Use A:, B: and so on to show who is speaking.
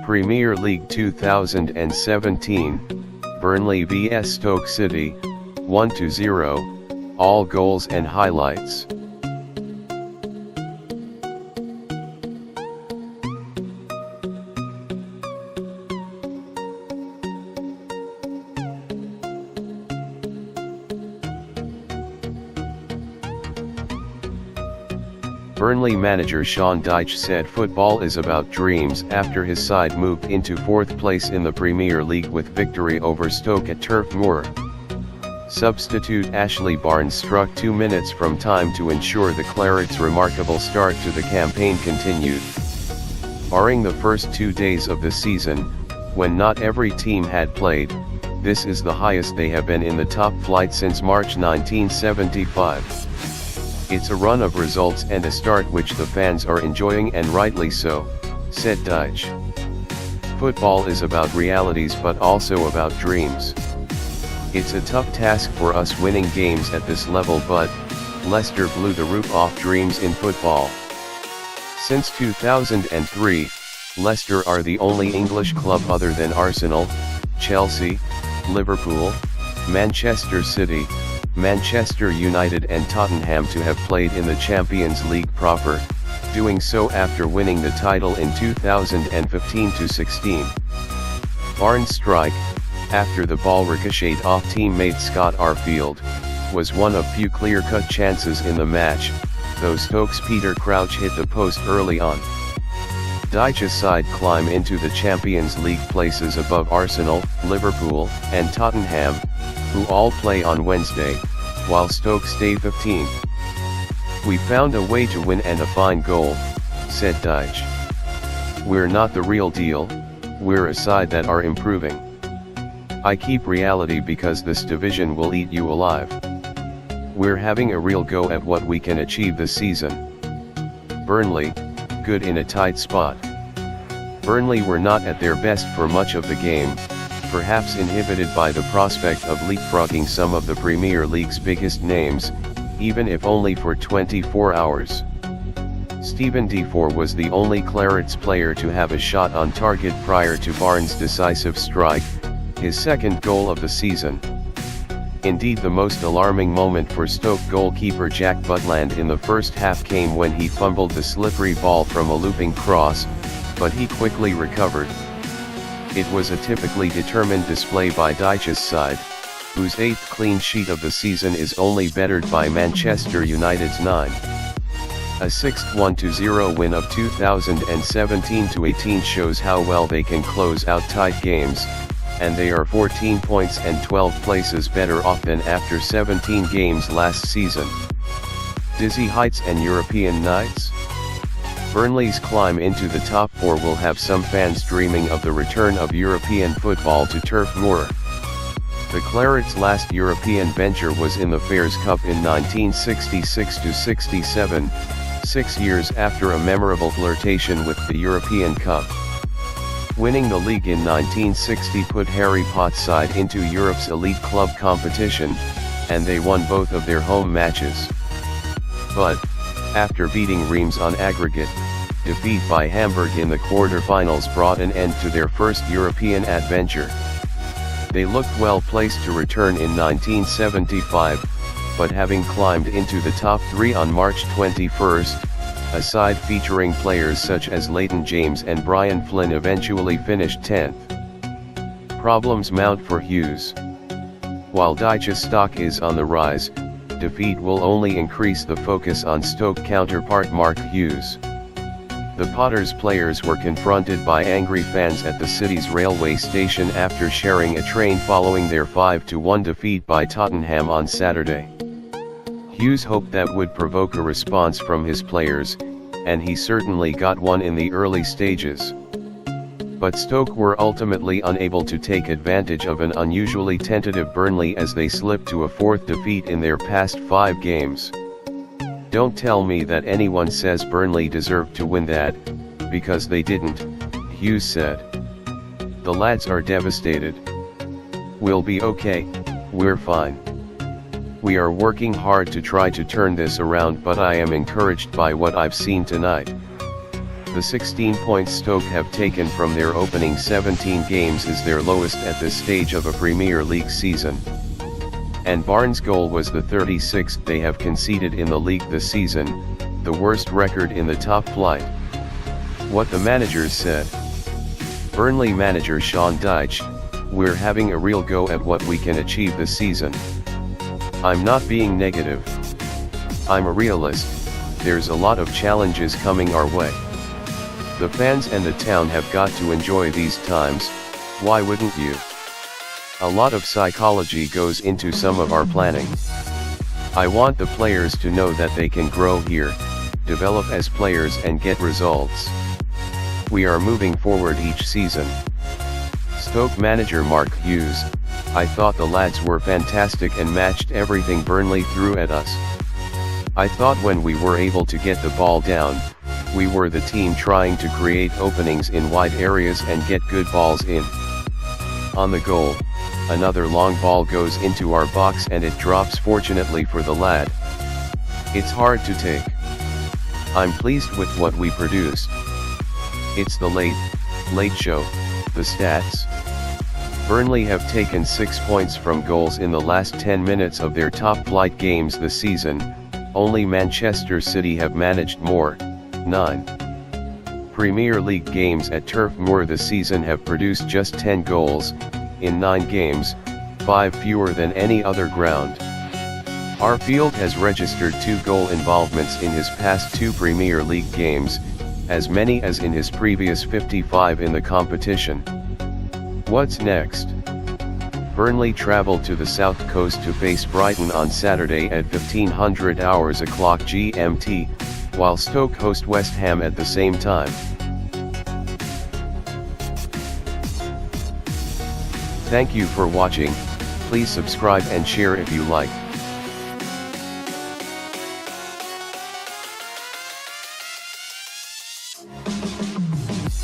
A: Premier League 2017, Burnley vs Stoke City, 1-0, all goals and highlights. Burnley manager Sean Dyche said football is about dreams after his side moved into 4th place in the Premier League with victory over Stoke at Turf Moor. Substitute Ashley Barnes struck 2 minutes from time to ensure the Clarets' remarkable start to the campaign continued. Barring the first 2 days of the season, when not every team had played, this is the highest they have been in the top flight since March 1975. It's a run of results and a start which the fans are enjoying, and rightly so, said Dyche. Football is about realities but also about dreams. It's a tough task for us winning games at this level, but Leicester blew the roof off dreams in football. Since 2003, Leicester are the only English club other than Arsenal, Chelsea, Liverpool, Manchester City, Manchester United and Tottenham to have played in the Champions League proper, doing so after winning the title in 2015-16. Barnes' strike, after the ball ricocheted off teammate Scott Arfield, was one of few clear-cut chances in the match, though Stoke's Peter Crouch hit the post early on. Dyche's side climb into the Champions League places above Arsenal, Liverpool, and Tottenham, who all play on Wednesday, while Stoke stay 15th. We found a way to win and a fine goal, said Dyche. We're not the real deal, we're a side that are improving. I keep reality because this division will eat you alive. We're having a real go at what we can achieve this season. Burnley, good in a tight spot. Burnley were not at their best for much of the game, perhaps inhibited by the prospect of leapfrogging some of the Premier League's biggest names, even if only for 24 hours. Stephen Defour was the only Clarets player to have a shot on target prior to Barnes' decisive strike, his second goal of the season. Indeed, the most alarming moment for Stoke goalkeeper Jack Butland in the first half came when he fumbled the slippery ball from a looping cross, but he quickly recovered. It was a typically determined display by Dyche's side, whose 8th clean sheet of the season is only bettered by Manchester United's 9. A 6th 1-0 win of 2017-18 shows how well they can close out tight games, and they are 14 points and 12 places better off than after 17 games last season. Dizzy heights and European nights? Burnley's climb into the top 4 will have some fans dreaming of the return of European football to Turf Moor. The Clarets' last European venture was in the Fairs Cup in 1966-67, 6 years after a memorable flirtation with the European Cup. Winning the league in 1960 put Harry Potts' side into Europe's elite club competition, and they won both of their home matches. But, after beating Reims on aggregate, defeat by Hamburg in the quarter-finals brought an end to their first European adventure. They looked well placed to return in 1975, but having climbed into the top 3 on March 21st, a side featuring players such as Leighton James and Brian Flynn eventually finished 10th. Problems mount for Hughes. While Dyche's stock is on the rise, defeat will only increase the focus on Stoke counterpart Mark Hughes. The Potters players were confronted by angry fans at the city's railway station after sharing a train following their 5-1 defeat by Tottenham on Saturday. Hughes hoped that would provoke a response from his players, and he certainly got one in the early stages. But Stoke were ultimately unable to take advantage of an unusually tentative Burnley as they slipped to a 4th defeat in their past 5 games. Don't tell me that anyone says Burnley deserved to win that, because they didn't, Hughes said. The lads are devastated. We'll be okay, we're fine. We are working hard to try to turn this around, but I am encouraged by what I've seen tonight. The 16 points Stoke have taken from their opening 17 games is their lowest at this stage of a Premier League season. And Barnes' goal was the 36th they have conceded in the league this season, the worst record in the top flight. What the managers said. Burnley manager Sean Dyche: "We're having a real go at what we can achieve this season. I'm not being negative. I'm a realist. There's a lot of challenges coming our way. The fans and the town have got to enjoy these times, why wouldn't you? A lot of psychology goes into some of our planning. I want the players to know that they can grow here, develop as players and get results. We are moving forward each season." Stoke manager Mark Hughes: "I thought the lads were fantastic and matched everything Burnley threw at us. I thought when we were able to get the ball down, we were the team trying to create openings in wide areas and get good balls in. On the goal, another long ball goes into our box and it drops fortunately for the lad. It's hard to take. I'm pleased with what we produced. It's the late show, the stats. Burnley have taken 6 points from goals in the last 10 minutes of their top-flight games this season, only Manchester City have managed more, 9. Premier League games at Turf Moor this season have produced just 10 goals, in 9 games, 5 fewer than any other ground. Our field has registered 2 goal involvements in his past 2 Premier League games, as many as in his previous 55 in the competition. What's next? Burnley travel to the south coast to face Brighton on Saturday at 1500 hours o'clock GMT, while Stoke host West Ham at the same time. Thank you for watching. Please subscribe and share if you like.